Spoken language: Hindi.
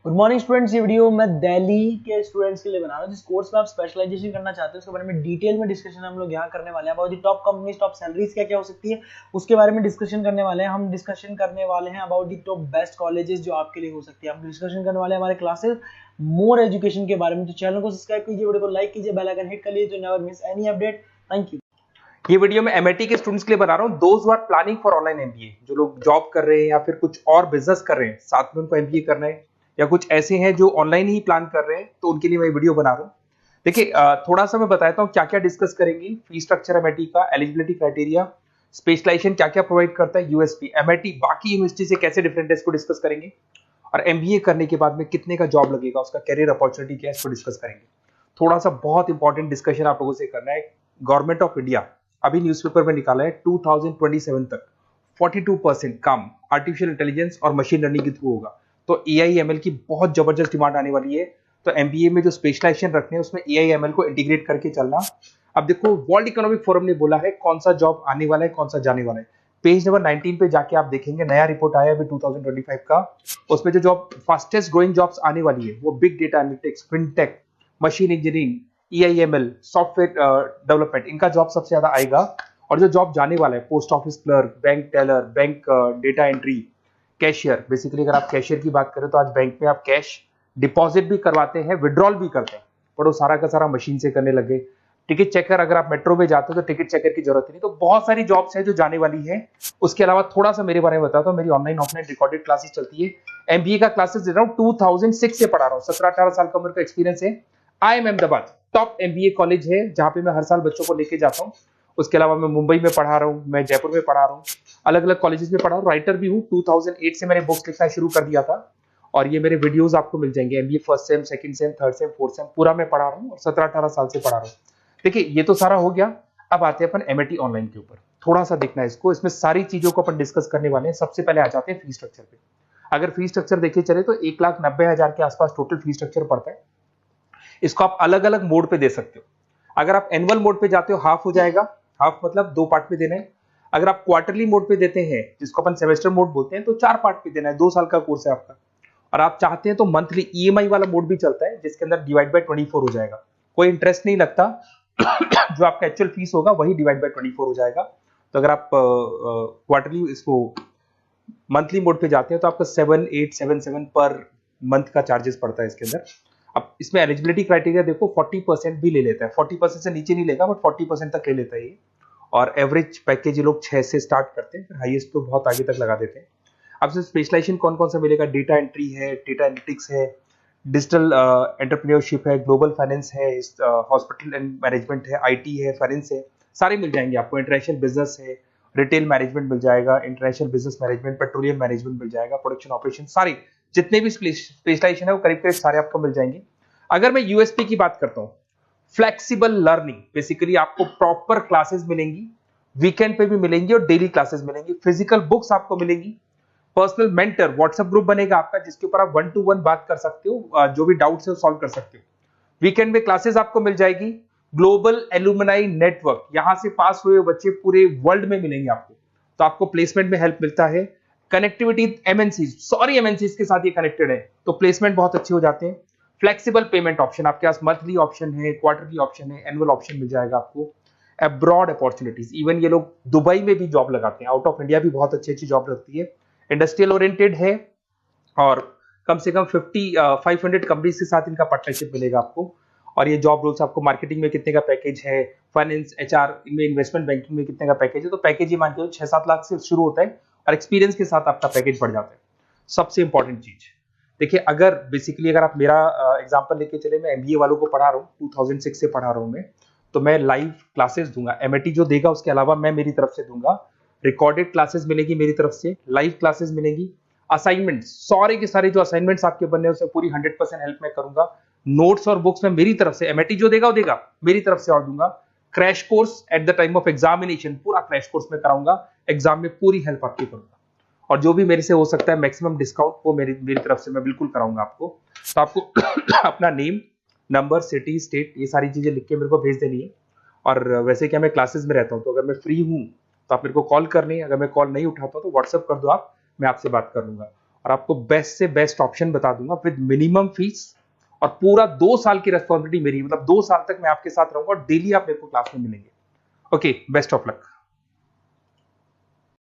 Good morning students. ये वीडियो मैं दिल्ली के स्टूडेंट्स के लिए बना रहा हूँ जिस कोर्स में आप स्पेशलाइजेशन करना चाहते हैं उसके बारे में डिटेल में डिस्कशन हम लोग यहाँ करने वाले हैं। About the top companies, top salaries क्या क्या हो सकती है उसके बारे में डिस्कशन करने वाले हैं। हम डिस्कशन करने वाले हैं about the top best colleges जो आपके लिए हो सकती है। हम डिस्कशन करने वाले हैं हमारे क्लासेस मोर एजुकेशन के बारे में। तो चैनल को सब्सक्राइब कीजिए, वीडियो को लाइक कीजिए, बेल आइकन हिट कर लीजिए तो never miss any update. Thank you. ये वीडियो मैं एमआईटी के स्टूडेंट्स के लिए बना रहा हूँ। Those who are planning for online MBA, जो लोग जॉब कर रहे हैं या फिर कुछ और बिजनेस कर रहे हैं साथ में उनको एमबीए करना है, या कुछ ऐसे हैं जो ऑनलाइन ही प्लान कर रहे हैं, तो उनके लिए मैं वीडियो बना रहा हूँ। देखिए थोड़ा सा मैं बताता हूँ क्या क्या डिस्कस करेंगे। फी स्ट्रक्चर एमआईटी का, एलिजिबिलिटी क्राइटेरिया, स्पेशलाइजेशन क्या क्या प्रोवाइड करता है, यूएसपी एमआईटी बाकी यूनिवर्सिटी से कैसे डिफरेंट है, इसको डिस्कस करेंगे। और एमबीए करने के बाद में कितने का जॉब लगेगा, उसका कैरियर अपॉर्चुनिटी क्या है, इसको डिस्कस करेंगे। थोड़ा सा बहुत इंपॉर्टेंट डिस्कशन आप लोगों से करना है। गवर्नमेंट ऑफ इंडिया अभी न्यूज़पेपर में निकाला है 2027 तक 42% काम आर्टिफिशियल इंटेलिजेंस और मशीन लर्निंग के थ्रू होगा। तो एआईएमएल की बहुत जबरदस्त डिमांड आने वाली है। तो एमबीए में जो स्पेशलाइजेशन रखने हैं उसमें एआईएमएल को इंटीग्रेट करके चलना। अब देखो वर्ल्ड इकोनॉमिक फोरम ने बोला है कौन सा जॉब आने वाला है, कौन सा जाने वाला है। पेज नंबर 19 पे जाके आप देखेंगे, नया रिपोर्ट आया अभी 2025 का। उसमें जो जॉब फास्टेस्ट ग्रोइंग जॉब्स आने वाली है वो big data analytics, fintech, machine engineering, AIML, software development, इनका जॉब सबसे ज्यादा आएगा। और जो जॉब जाने वाला है post office clerk, bank teller, bank data entry, cashier. Basically अगर आप कैशियर की बात करें तो आज बैंक में आप कैश डिपॉजिट भी करवाते हैं, विड्रॉल भी करते हैं, पर वो सारा का सारा मशीन से करने लगे। टिकट चेकर, अगर आप मेट्रो में जाते हो तो टिकट चेकर की जरूरत नहीं। तो बहुत सारी जॉब्स है जो जाने वाली है। उसके अलावा थोड़ा सा मेरे बारे में बताता हूँ। मेरी ऑनलाइन ऑफलाइन रिकॉर्डेड क्लासेस चलती है। एमबीए का क्लासेस दे रहा हूँ, 2006 से पढ़ा रहा हूँ, 17-18 साल का उम्र का एक्सपीरियंस है। IIM Ahmedabad top MBA college है जहां पे मैं हर साल बच्चों को लेके जाता हूँ। उसके अलावा मैं मुंबई में पढ़ा रहा हूँ, मैं जयपुर में पढ़ा रहा हूँ, अलग अलग कॉलेजेस में पढ़ा हूँ। राइटर भी हूँ। 2008 से मैंने बुक्स लिखना शुरू कर दिया था और ये मेरे वीडियोस आपको मिल जाएंगे। MBA first sem, second same, third same, fourth same पूरा मैं पढ़ा रहा हूँ और 17-18 साल से पढ़ा रहा हूँ। देखिए ये तो सारा हो गया। अब आते हैं अपन एमआईटी ऑनलाइन के ऊपर। थोड़ा सा देखना है इसको, इसमें सारी चीजों को अपन डिस्कस करने वाले हैं। सबसे पहले आ जाते हैं फी स्ट्रक्चर पे। अगर फी स्ट्रक्चर देखे चले तो 1,90,000 के आसपास टोटल फी स्ट्रक्चर पड़ता है। इसको आप अलग अलग मोड पे दे सकते हो। अगर आप एनुअल मोड पे जाते हो हाफ हो जाएगा, हाफ मतलब 2 पार्ट में देना है। अगर आप क्वार्टरली मोड पे देते हैं जिसको अपन सेमेस्टर मोड बोलते हैं तो 4 पार्ट पे देना है, 2 साल का कोर्स है आपका। और आप चाहते हैं तो मंथली ईएमआई वाला मोड भी चलता है जिसके अंदर डिवाइड बाय 24 हो जाएगा, कोई इंटरेस्ट नहीं लगता। जो आपका एक्चुअल फीस होगा वही डिवाइड बाय 24 हो जाएगा। तो अगर आप क्वार्टरली इसको मंथली मोड पे जाते हैं तो आपका 7877 पर मंथ का चार्जेस पड़ता है इसके अंदर। अब इसमें एलिजिबिलिटी क्राइटेरिया देखो, 40% भी ले लेता है, 40% से नीचे नहीं लेगा बट 40% तक ले लेता है ये। और एवरेज पैकेज ये लोग 6 से स्टार्ट करते हैं, फिर हाईएस्ट तो बहुत आगे तक लगा देते हैं। अब से स्पेशलाइजेशन कौन कौन सा मिलेगा, डेटा एंट्री है, डेटा एनालिटिक्स है, डिजिटल एंटरप्रेन्योरशिप है, ग्लोबल फाइनेंस है, हॉस्पिटल एंड मैनेजमेंट है, आईटी है, फाइनेंस है, सारे मिल जाएंगे आपको। इंटरनेशनल बिजनेस है, रिटेल मैनेजमेंट मिल जाएगा, international business management, petroleum management मिल जाएगा, प्रोडक्शन ऑपरेशन, सारे जितने भी स्पेशलाइजेशन है वो करीब करीब सारे आपको मिल जाएंगे। अगर मैं यूएसपी की बात करता हूँ, फ्लेक्सिबल लर्निंग, बेसिकली आपको प्रॉपर क्लासेस मिलेंगी, वीकेंड पे भी मिलेंगी और डेली क्लासेस मिलेंगी, फिजिकल बुक्स आपको मिलेंगी, पर्सनल मेंटर व्हाट्सएप ग्रुप बनेगा आपका जिसके ऊपर आप 1-to-1 बात कर सकते हो, जो भी डाउट्स है वो सॉल्व कर सकते हो। वीकेंड में क्लासेस आपको मिल जाएगी। ग्लोबल एलुमनाई नेटवर्क, यहां से पास हुए बच्चे पूरे वर्ल्ड में मिलेंगे आपको, तो आपको प्लेसमेंट में हेल्प मिलता है। कनेक्टिविटी एमएनसीज के साथ ये कनेक्टेड है तो प्लेसमेंट बहुत अच्छे हो जाते हैं। फ्लेक्सिबल पेमेंट ऑप्शन, आपके पास मंथली ऑप्शन है, क्वार्टरली ऑप्शन है, एनुअल ऑप्शन मिल जाएगा आपको। अब्रॉड अपॉर्चुनिटीज, इवन ये लोग दुबई में भी जॉब लगाते हैं, आउट ऑफ इंडिया भी बहुत अच्छी अच्छी जॉब लगती है। इंडस्ट्रियल ओरिएंटेड है और कम से कम 500 कंपनीज के साथ इनका पार्टनरशिप मिलेगा आपको। और ये जॉब रोल्स आपको मार्केटिंग में कितने का पैकेज है, फाइनेंस, एचआर में, इन्वेस्टमेंट बैंकिंग में कितने का पैकेज है, तो पैकेज ही मान के 6-7 लाख से शुरू होता है और एक्सपीरियंस के साथ आपका पैकेज बढ़ जाता है। सबसे इंपॉर्टेंट चीज देखिए, अगर बेसिकली अगर आप मेरा एग्जांपल लेके चले, मैं एमबीए वालों को पढ़ा रहा हूँ, 2006 से पढ़ा रहा हूँ मैं, तो मैं लाइव क्लासेस दूंगा। एमआईटी जो देगा उसके अलावा मैं मेरी तरफ से दूंगा। रिकॉर्डेड क्लासेस मिलेगी मेरी तरफ से, लाइव क्लासेस मिलेंगी, असाइनमेंट, सारे के सारे जो असाइनमेंट्स आपके बनने उसमें पूरी 100% हेल्प मैं करूंगा। नोट्स और बुक्स में मेरी तरफ से, एमआईटी जो देगा वो देगा, मेरी तरफ से और दूंगा। Crash course at the time of examination, पूरा क्रैश कोर्स में कराऊंगा, एग्जाम में पूरी हेल्प आपकी करूंगा। और जो भी मेरे से हो सकता है मैक्सिमम डिस्काउंट वो मेरी तरफ से मैं बिल्कुल कराऊंगा आपको। तो आपको अपना नेम, नंबर, सिटी, स्टेट, ये सारी चीजें लिख के मेरे को भेज देनी है। और वैसे क्या मैं क्लासेस में रहता हूँ, तो अगर मैं फ्री हूँ तो आप मेरे को कॉल करनी है, अगर मैं कॉल नहीं उठाता तो व्हाट्सएप कर दो आप, मैं आपसे बात कर लूंगा। और आपको बेस्ट से बेस्ट ऑप्शन बता दूंगा विद मिनिमम फीस, और पूरा 2 साल की रेस्पॉन्सिबिलिटी मेरी, मतलब 2 साल तक मैं आपके साथ रहूंगा और डेली आप मेरे को क्लास में मिलेंगे। Okay, best of luck.